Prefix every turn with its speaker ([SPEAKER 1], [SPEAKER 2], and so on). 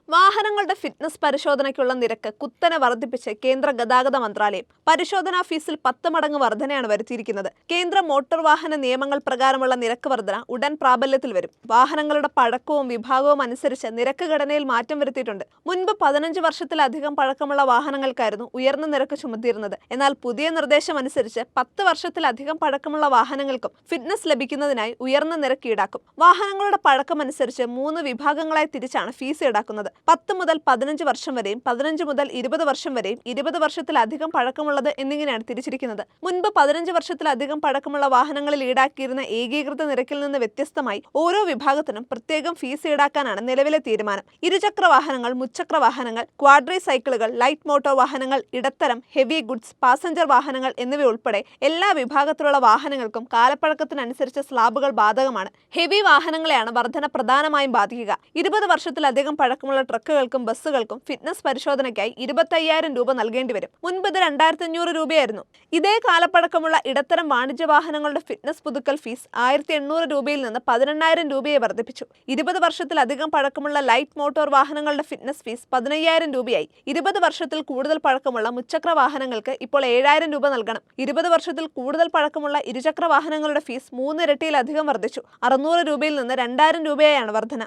[SPEAKER 1] വാഹനങ്ങളുടെ ഫിറ്റ്നസ് പരിശോധനയ്ക്കുള്ള നിരക്ക് കുത്തനെ വർദ്ധിപ്പിച്ച് കേന്ദ്ര ഗതാഗത മന്ത്രാലയം. പരിശോധനാ ഫീസിൽ 10 മടങ്ങ് വർധനയാണ് വരുത്തിയിരിക്കുന്നത്. കേന്ദ്ര മോട്ടോർ വാഹന നിയമങ്ങൾ പ്രകാരമുള്ള നിരക്ക് വർധന ഉടൻ പ്രാബല്യത്തിൽ വരും. വാഹനങ്ങളുടെ പഴക്കവും വിഭാഗവും അനുസരിച്ച് നിരക്ക് ഘടനയിൽ മാറ്റം വരുത്തിയിട്ടുണ്ട്. മുൻപ് 15 വർഷത്തിലധികം പഴക്കമുള്ള വാഹനങ്ങൾക്കായിരുന്നു ഉയർന്ന നിരക്ക് ചുമത്തിയിരുന്നത്. എന്നാൽ പുതിയ നിർദ്ദേശം അനുസരിച്ച് 10 വർഷത്തിലധികം പഴക്കമുള്ള വാഹനങ്ങൾക്കും ഫിറ്റ്നസ് ലഭിക്കുന്നതിനായി ഉയർന്ന നിരക്ക് ഈടാക്കും. വാഹനങ്ങളുടെ പഴക്കമനുസരിച്ച് 3 വിഭാഗങ്ങളായി തിരിച്ചാണ് ഫീസ് ഈടാക്കുന്നത്. 10 മുതൽ 15 വർഷം വരെയും 15 മുതൽ 20 വർഷം വരെയും 20 വർഷത്തിലധികം പഴക്കമുള്ളത് എന്നിങ്ങനെയാണ് തിരിച്ചിരിക്കുന്നത്. മുൻപ് 15 വർഷത്തിലധികം പഴക്കമുള്ള വാഹനങ്ങളിൽ ഈടാക്കിയിരുന്ന ഏകീകൃത നിരക്കിൽ നിന്ന് വ്യത്യസ്തമായി ഓരോ വിഭാഗത്തിനും പ്രത്യേകം ഫീസ് ഈടാക്കാനാണ് നിലവിലെ തീരുമാനം. ഇരുചക്ര വാഹനങ്ങൾ, മുച്ചക്ര വാഹനങ്ങൾ, ക്വാഡ്രി സൈക്കിളുകൾ, ലൈറ്റ് മോട്ടോർ വാഹനങ്ങൾ, ഇടത്തരം, ഹെവി ഗുഡ്സ്, പാസഞ്ചർ വാഹനങ്ങൾ എന്നിവയുൾപ്പെടെ എല്ലാ വിഭാഗത്തിലുള്ള വാഹനങ്ങൾക്കും കാലപ്പഴക്കത്തിനനുസരിച്ച് സ്ലാബുകൾ ബാധകമാണ്. ഹെവി വാഹനങ്ങളെയാണ് വർധന പ്രധാനമായും ബാധിക്കുക. 20 വർഷത്തിലധികം പഴക്കമുള്ള ട്രക്കുകൾക്കും ബസ്സുകൾക്കും ഫിറ്റ്നസ് പരിശോധനയ്ക്കായി 25,000 രൂപ നൽകേണ്ടി വരും. മുൻപ് ഇത് 2,500 രൂപയായിരുന്നു. ഇതേ കാലപ്പഴക്കമുള്ള ഇടത്തരം വാണിജ്യ വാഹനങ്ങളുടെ ഫിറ്റ്നസ് പുതുക്കൽ ഫീസ് 1,800 രൂപയിൽ നിന്ന് 18,000 രൂപയെ വർദ്ധിപ്പിച്ചു. 20 വർഷത്തിലധികം പഴക്കമുള്ള ലൈറ്റ് മോട്ടോർ വാഹനങ്ങളുടെ ഫിറ്റ്നസ് ഫീസ് 15,000 രൂപയായി. 20 വർഷത്തിൽ കൂടുതൽ പഴക്കമുള്ള മുച്ചക്ര വാഹനങ്ങൾക്ക് ഇപ്പോൾ 7,000 രൂപ നൽകണം. 20 വർഷത്തിൽ കൂടുതൽ പഴക്കമുള്ള ഇരുചക്ര വാഹനങ്ങളുടെ ഫീസ് 3 ഇരട്ടിയിലധികം വർദ്ധിച്ചു. 600 രൂപയിൽ നിന്ന് 2,000 രൂപയായാണ് വർധന.